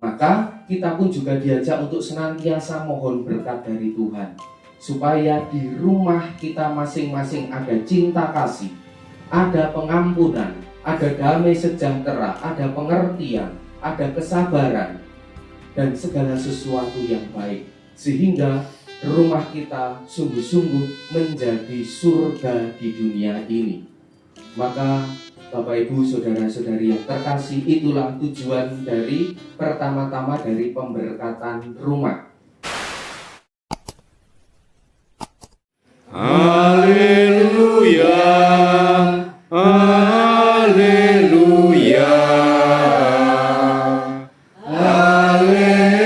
Maka kita pun juga diajak untuk senantiasa mohon berkat dari Tuhan, supaya di rumah kita masing-masing ada cinta kasih, ada pengampunan, ada damai sejahtera, ada pengertian, ada kesabaran, dan segala sesuatu yang baik, sehingga rumah kita sungguh-sungguh menjadi surga di dunia ini. Maka Bapak Ibu saudara-saudari yang terkasih, itulah tujuan dari pertama-tama dari pemberkatan rumah. Haleluya, haleluya, haleluya.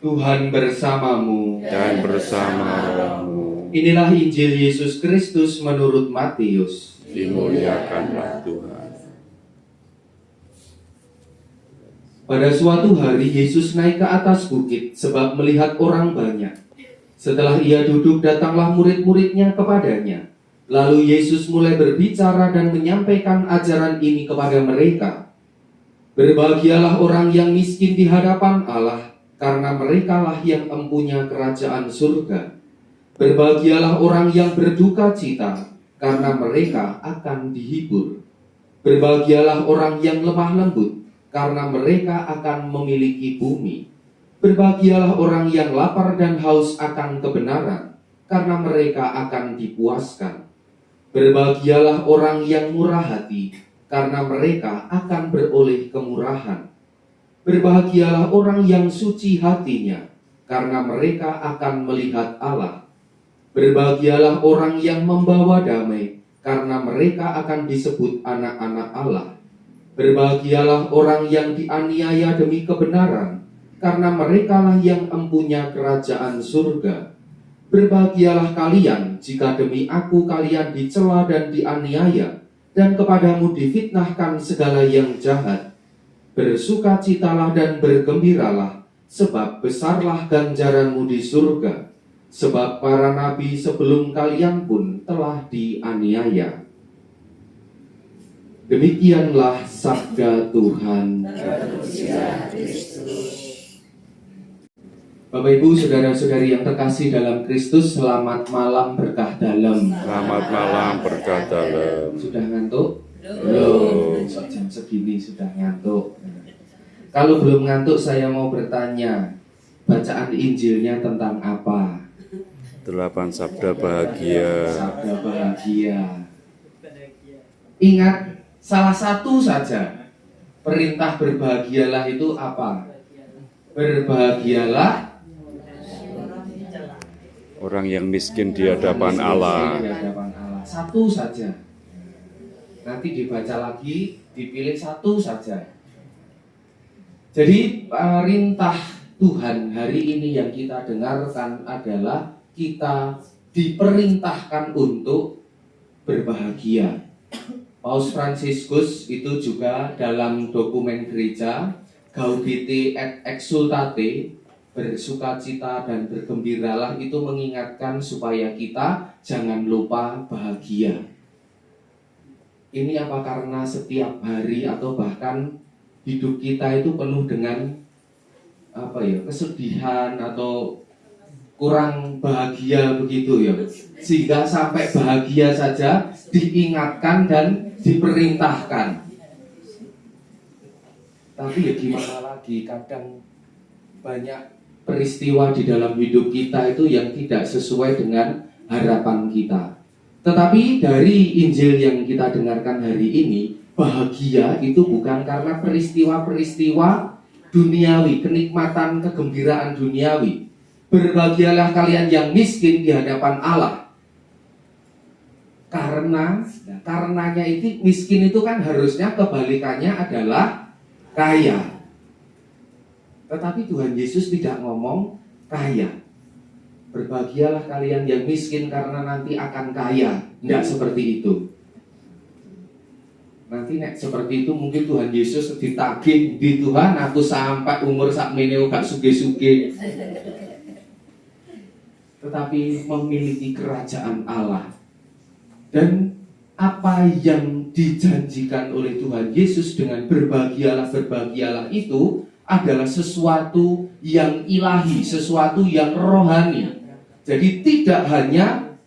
Tuhan bersamamu Dan bersamamu, Inilah Injil Yesus Kristus menurut Matius. dimuliakanlah Tuhan. Pada suatu hari Yesus naik ke atas bukit sebab melihat orang banyak. Setelah ia duduk, datanglah murid-muridnya kepadanya. Lalu Yesus mulai berbicara dan menyampaikan ajaran ini kepada mereka. Berbahagialah orang yang miskin di hadapan Allah, karena merekalah yang empunya kerajaan surga. Berbahagialah orang yang berduka cita, karena mereka akan dihibur. Berbahagialah orang yang lemah lembut, karena mereka akan memiliki bumi. Berbahagialah orang yang lapar dan haus akan kebenaran, karena mereka akan dipuaskan. Berbahagialah orang yang murah hati, karena mereka akan beroleh kemurahan. Berbahagialah orang yang suci hatinya, karena mereka akan melihat Allah. Berbahagialah orang yang membawa damai, karena mereka akan disebut anak-anak Allah. Berbahagialah orang yang dianiaya demi kebenaran, karena merekalah yang empunya kerajaan surga. Berbahagialah kalian jika demi aku kalian dicela dan dianiaya, dan kepadamu difitnahkan segala yang jahat. Bersukacitalah dan bergembiralah, sebab besarlah ganjaranmu di surga. Sebab para nabi sebelum kalian pun telah dianiaya. Demikianlah sabda Tuhan. Bapak Ibu saudara-saudari yang terkasih dalam Kristus, selamat malam berkah dalam. Selamat malam berkah dalam. Sudah ngantuk? Belum. Jam segini sudah ngantuk. Kalau belum ngantuk, saya mau bertanya, bacaan Injilnya tentang apa? 8 sabda bahagia. Sabda bahagia. Ingat, salah satu saja perintah berbahagialah itu apa? Berbahagialah Orang yang miskin di hadapan Allah. Di hadapan Allah. Satu saja. Nanti dibaca lagi, dipilih satu saja. Jadi perintah Tuhan hari ini yang kita dengarkan adalah kita diperintahkan untuk berbahagia. Paus Fransiskus itu juga dalam dokumen gereja Gaudete et Exsultate, bersukacita dan bergembiralah, itu mengingatkan supaya kita jangan lupa bahagia. Ini apa karena setiap hari atau bahkan hidup kita itu penuh dengan kesedihan atau kurang bahagia begitu ya, sehingga sampai bahagia saja diingatkan dan diperintahkan. Tapi ya gimana lagi, kadang banyak peristiwa di dalam hidup kita itu yang tidak sesuai dengan harapan kita. Tetapi dari Injil yang kita dengarkan hari ini, bahagia itu bukan karena peristiwa-peristiwa duniawi, kenikmatan, kegembiraan duniawi. Berbahagialah kalian yang miskin di hadapan Allah. Karenanya itu miskin itu kan harusnya kebalikannya adalah kaya. Tetapi Tuhan Yesus tidak ngomong kaya. Berbahagialah kalian yang miskin karena nanti akan kaya. Tidak seperti itu. Nanti seperti itu mungkin Tuhan Yesus ditagih di Tuhan, aku sampai umur sakmene gak suge-suge. Tetapi memiliki kerajaan Allah. Dan apa yang dijanjikan oleh Tuhan Yesus dengan berbahagialah itu adalah sesuatu yang ilahi, sesuatu yang rohani. Jadi tidak hanya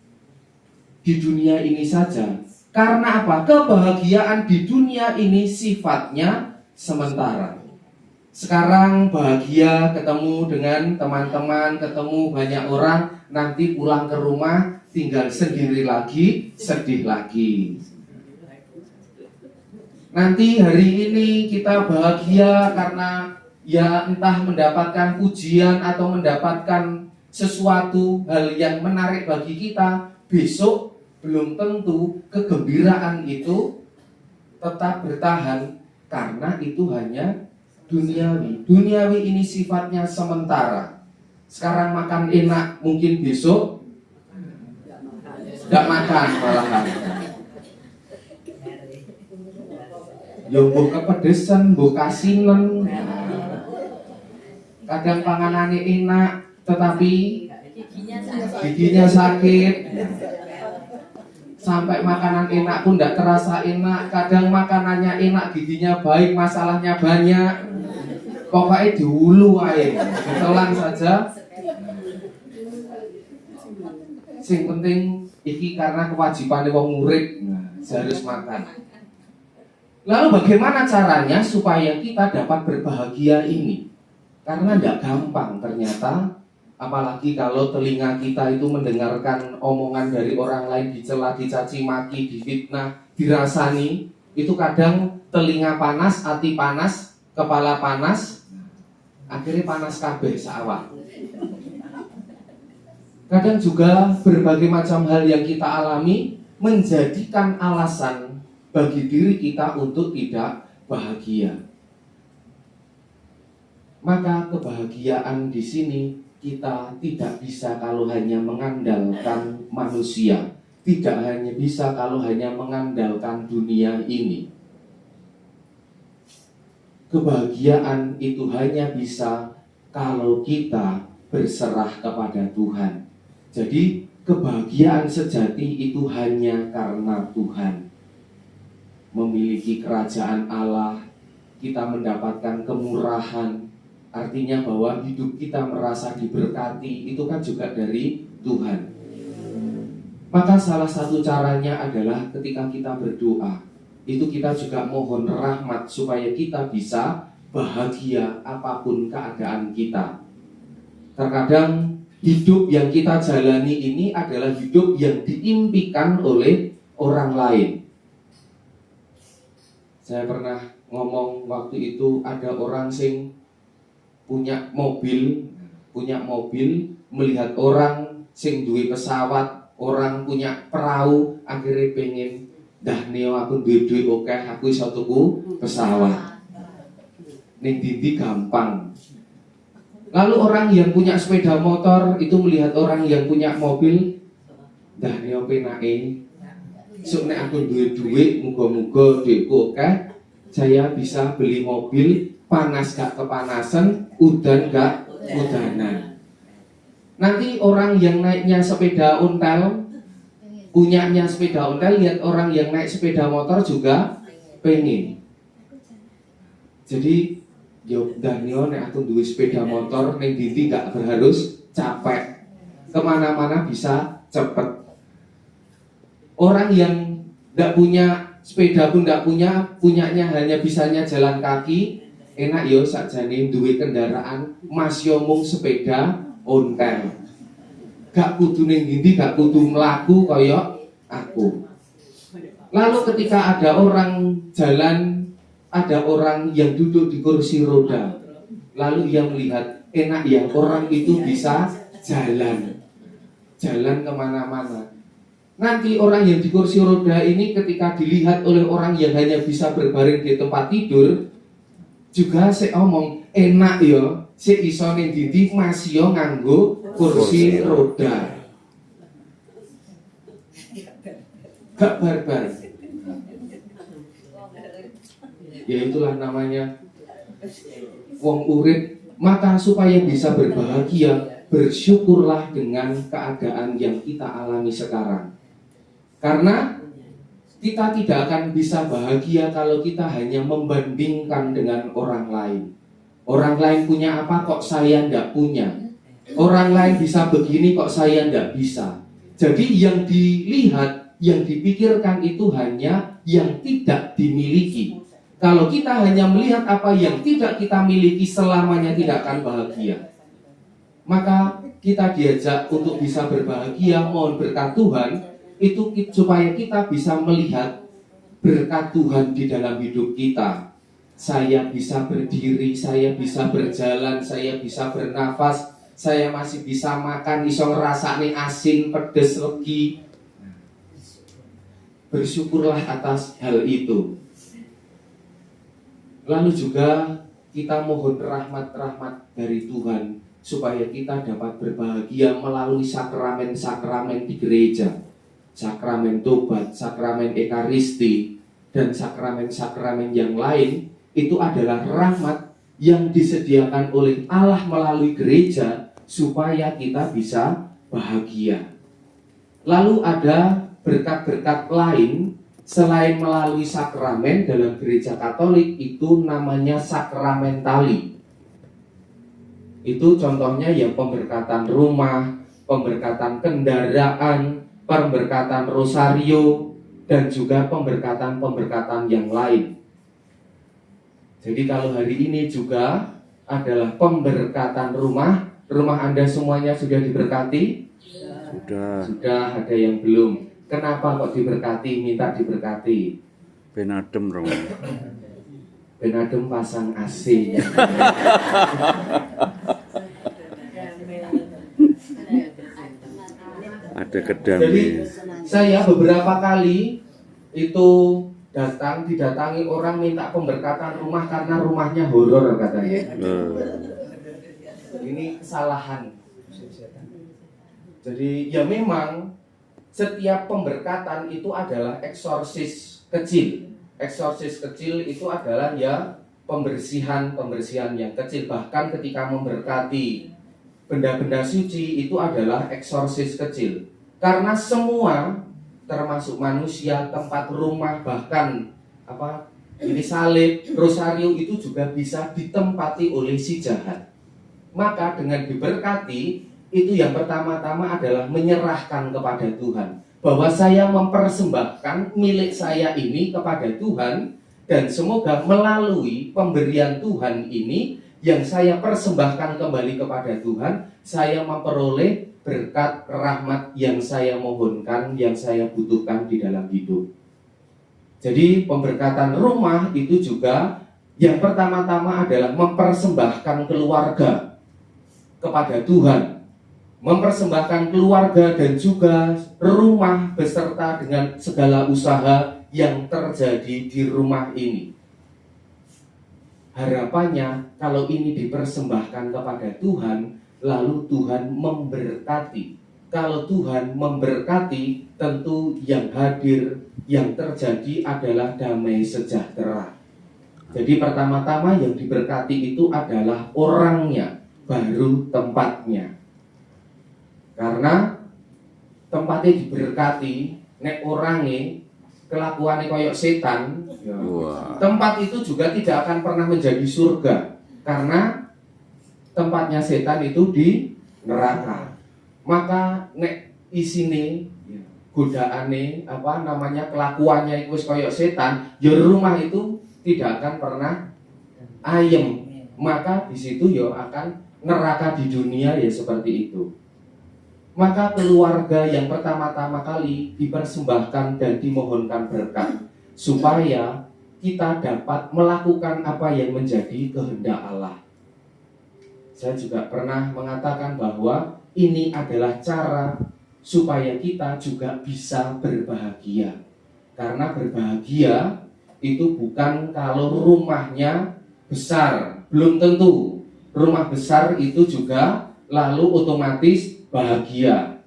di dunia ini saja. Karena apa? Kebahagiaan di dunia ini sifatnya sementara. Sekarang bahagia ketemu dengan teman-teman, ketemu banyak orang, nanti pulang ke rumah tinggal sendiri lagi, sedih lagi. Nanti hari ini kita bahagia karena ya entah mendapatkan pujian atau mendapatkan sesuatu hal yang menarik bagi kita. Besok belum tentu kegembiraan itu tetap bertahan, karena itu hanya duniawi. Duniawi ini sifatnya sementara. Sekarang makan enak, mungkin besok tidak makan malahan. Yo mbok kepedesan, mbok kasinen. Kadang panganannya enak, tetapi giginya sakit. Sampai makanan enak pun tidak terasa enak. Kadang makanannya enak, giginya baik, masalahnya banyak. Pokoknya dulu aja, ditelan saja. Sing penting iki karena kewajiban wong murid, harus makan. Lalu bagaimana caranya supaya kita dapat berbahagia ini? Karena tidak gampang ternyata. Apalagi kalau telinga kita itu mendengarkan omongan dari orang lain, dicela, dicaci maki, difitnah, dirasani. Itu kadang telinga panas, hati panas, kepala panas, akhirnya panas kabeh saawak. Kadang juga berbagai macam hal yang kita alami menjadikan alasan bagi diri kita untuk tidak bahagia. Maka kebahagiaan di sini kita tidak bisa kalau hanya mengandalkan manusia, tidak hanya bisa kalau hanya mengandalkan dunia ini. Kebahagiaan itu hanya bisa kalau kita berserah kepada Tuhan. Jadi kebahagiaan sejati itu hanya karena Tuhan. Memiliki kerajaan Allah, kita mendapatkan kemurahan. Artinya bahwa hidup kita merasa diberkati, itu kan juga dari Tuhan. Maka salah satu caranya adalah ketika kita berdoa, itu kita juga mohon rahmat supaya kita bisa bahagia apapun keadaan kita. Terkadang hidup yang kita jalani ini adalah hidup yang diimpikan oleh orang lain. Saya pernah ngomong waktu itu, ada orang sing punya mobil, melihat orang sing duwe pesawat, orang punya perahu, akhirnya pengen, dah neo aku duwe duit oke, aku iso tuku pesawat. Ning dindi gampang. Lalu orang yang punya sepeda motor itu melihat orang yang punya mobil, dah neo penake, sok nek aku duwe duit, muga-muga duitku oke, saya bisa beli mobil. Panas gak kepanasan, udan gak udanan. Nanti orang yang naiknya sepeda ontel, punyanya sepeda ontel, lihat orang yang naik sepeda motor juga pengen. Jadi yo Daniel nek aku duwe sepeda motor, ning dindi gak harus capek, kemana-mana bisa cepet. Orang yang gak punya sepeda pun gak punyanya hanya bisanya jalan kaki. Enak yo sakjane duwe kendaraan, Mas yo mung sepeda ontel. Gak kudu ning ndi, gak kudu mlaku kaya aku. Lalu ketika ada orang jalan, ada orang yang duduk di kursi roda, lalu ia melihat, enak ya orang itu bisa jalan kemana-mana. Nanti orang yang di kursi roda ini ketika dilihat oleh orang yang hanya bisa berbaring di tempat tidur, juga saya omong enak ya, si iso ning dindi masih yo nganggo kursi roda. Gak barbar. Ya itulah namanya wong urip. Maka supaya bisa berbahagia, bersyukurlah dengan keadaan yang kita alami sekarang. Karena kita tidak akan bisa bahagia kalau kita hanya membandingkan dengan orang lain. Orang lain punya apa kok saya tidak punya. Orang lain bisa begini kok saya tidak bisa. Jadi yang dilihat, yang dipikirkan itu hanya yang tidak dimiliki. Kalau kita hanya melihat apa yang tidak kita miliki, selamanya tidak akan bahagia. Maka kita diajak untuk bisa berbahagia, mohon berkat Tuhan, itu supaya kita bisa melihat berkat Tuhan di dalam hidup kita. Saya bisa berdiri, saya bisa berjalan, saya bisa bernafas, saya masih bisa makan, iso ngrasakne asin, pedes, legi. Bersyukurlah atas hal itu. Lalu juga kita mohon rahmat-rahmat dari Tuhan supaya kita dapat berbahagia melalui sakramen-sakramen di gereja. Sakramen tobat, sakramen ekaristi, dan sakramen-sakramen yang lain. Itu adalah rahmat yang disediakan oleh Allah melalui gereja supaya kita bisa bahagia. Lalu ada berkat-berkat lain selain melalui sakramen dalam gereja Katolik, itu namanya sakramentali. Itu contohnya ya pemberkatan rumah, pemberkatan kendaraan, pemberkatan rosario, dan juga pemberkatan-pemberkatan yang lain. Jadi kalau hari ini juga adalah pemberkatan rumah. Rumah Anda semuanya sudah diberkati? Sudah, ada yang belum. Kenapa kok diberkati, minta diberkati? Ben adem rong. Ben adem pasang AC. Ada kedam. Jadi saya beberapa kali itu didatangi orang minta pemberkatan rumah karena rumahnya horor katanya. Ini kesalahan. Jadi ya memang setiap pemberkatan itu adalah eksorsis kecil. Eksorsis kecil itu adalah ya pembersihan yang kecil. Bahkan ketika memberkati benda-benda suci itu adalah eksorsis kecil. Karena semua termasuk manusia, tempat rumah, bahkan ini salib, rosario itu juga bisa ditempati oleh si jahat. Maka dengan diberkati, itu yang pertama-tama adalah menyerahkan kepada Tuhan, bahwa saya mempersembahkan milik saya ini kepada Tuhan, dan semoga melalui pemberian Tuhan ini yang saya persembahkan kembali kepada Tuhan, saya memperoleh berkat rahmat yang saya mohonkan, yang saya butuhkan di dalam hidup. Jadi pemberkatan rumah itu juga yang pertama-tama adalah mempersembahkan keluarga kepada Tuhan, mempersembahkan keluarga dan juga rumah beserta dengan segala usaha yang terjadi di rumah ini. Harapannya kalau ini dipersembahkan kepada Tuhan, lalu Tuhan memberkati. Kalau Tuhan memberkati, tentu yang hadir, yang terjadi adalah damai sejahtera. Jadi pertama-tama yang diberkati itu adalah orangnya, baru tempatnya. Karena tempatnya diberkati, nek orangnya kelakuannya koyok setan, tempat itu juga tidak akan pernah menjadi surga. Karena tempatnya setan itu di neraka. Maka nek isine godaane kelakuannya itu koyok setan, ya rumah itu tidak akan pernah ayem. Maka di situ ya akan neraka di dunia ya seperti itu. Maka keluarga yang pertama-tama kali dipersembahkan dan dimohonkan berkat supaya kita dapat melakukan apa yang menjadi kehendak Allah. Saya juga pernah mengatakan bahwa ini adalah cara supaya kita juga bisa berbahagia. Karena berbahagia itu bukan kalau rumahnya besar, belum tentu. Rumah besar itu juga lalu otomatis bahagia.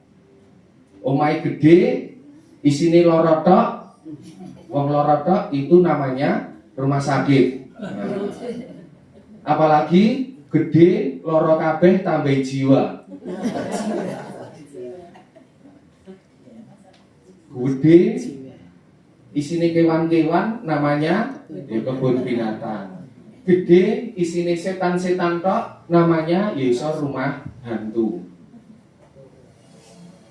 Omai gede, isine loro tok, wong loro tok itu namanya rumah sakit. Apalagi gede loro kabeh tambah jiwa. Gede Isine kewan-kewan namanya ya kebun binatang. Gede isine setan-setan tok namanya ya iso rumah hantu.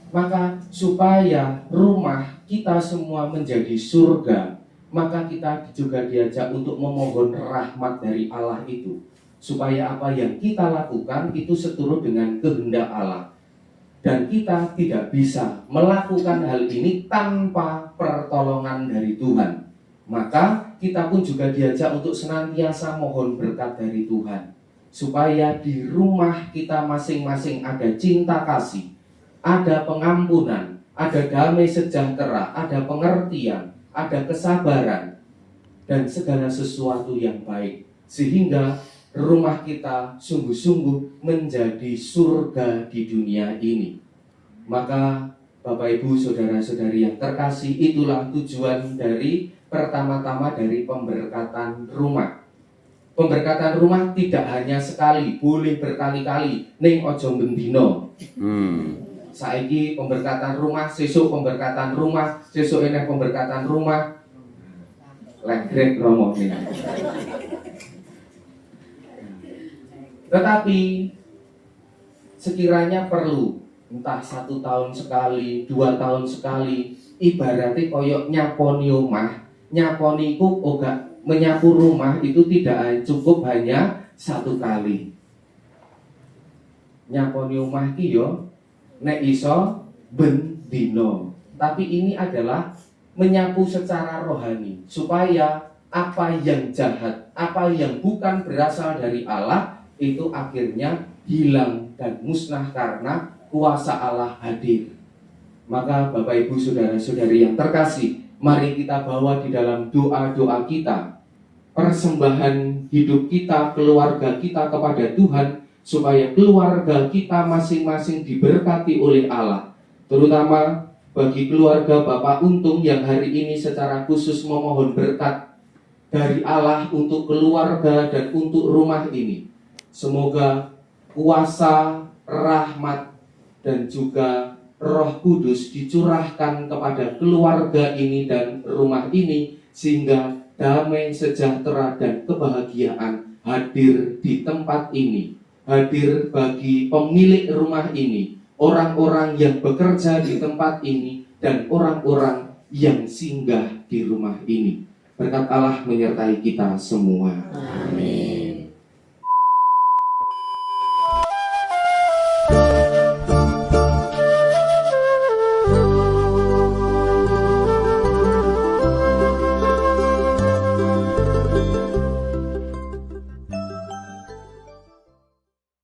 Maka supaya rumah kita semua menjadi surga, maka kita juga diajak untuk memohon rahmat dari Allah itu, supaya apa yang kita lakukan itu seturut dengan kehendak Allah. Dan kita tidak bisa melakukan hal ini tanpa pertolongan dari Tuhan. Maka kita pun juga diajak untuk senantiasa mohon berkat dari Tuhan, supaya di rumah kita masing-masing ada cinta kasih, ada pengampunan, ada damai sejahtera, ada pengertian, ada kesabaran, dan segala sesuatu yang baik, sehingga rumah kita sungguh-sungguh menjadi surga di dunia ini. Maka Bapak Ibu saudara-saudari yang terkasih, itulah tujuan dari pertama-tama dari pemberkatan rumah. Pemberkatan rumah tidak hanya sekali, boleh berkali-kali. Ning ojo bendino. Saiki pemberkatan rumah, sesuk pemberkatan rumah, sesuk eneh pemberkatan rumah. Legrek romo ini. Tetapi sekiranya perlu, entah 1 tahun sekali, 2 tahun sekali, ibaratnya koyok nyaponi omah, nyaponi ku oga menyapu rumah itu tidak cukup hanya 1 kali. Nyaponi omah iki yo nek iso ben dino. Tapi ini adalah menyapu secara rohani, supaya apa yang jahat, apa yang bukan berasal dari Allah itu akhirnya hilang dan musnah karena kuasa Allah hadir. Maka Bapak Ibu saudara-saudari yang terkasih, mari kita bawa di dalam doa-doa kita persembahan hidup kita, keluarga kita kepada Tuhan, supaya keluarga kita masing-masing diberkati oleh Allah. Terutama bagi keluarga Bapak Untung yang hari ini secara khusus memohon berkat dari Allah untuk keluarga dan untuk rumah ini. Semoga kuasa, rahmat, dan juga Roh Kudus dicurahkan kepada keluarga ini dan rumah ini, sehingga damai, sejahtera, dan kebahagiaan hadir di tempat ini, hadir bagi pemilik rumah ini, orang-orang yang bekerja di tempat ini, dan orang-orang yang singgah di rumah ini. Berkat Allah menyertai kita semua. Amin.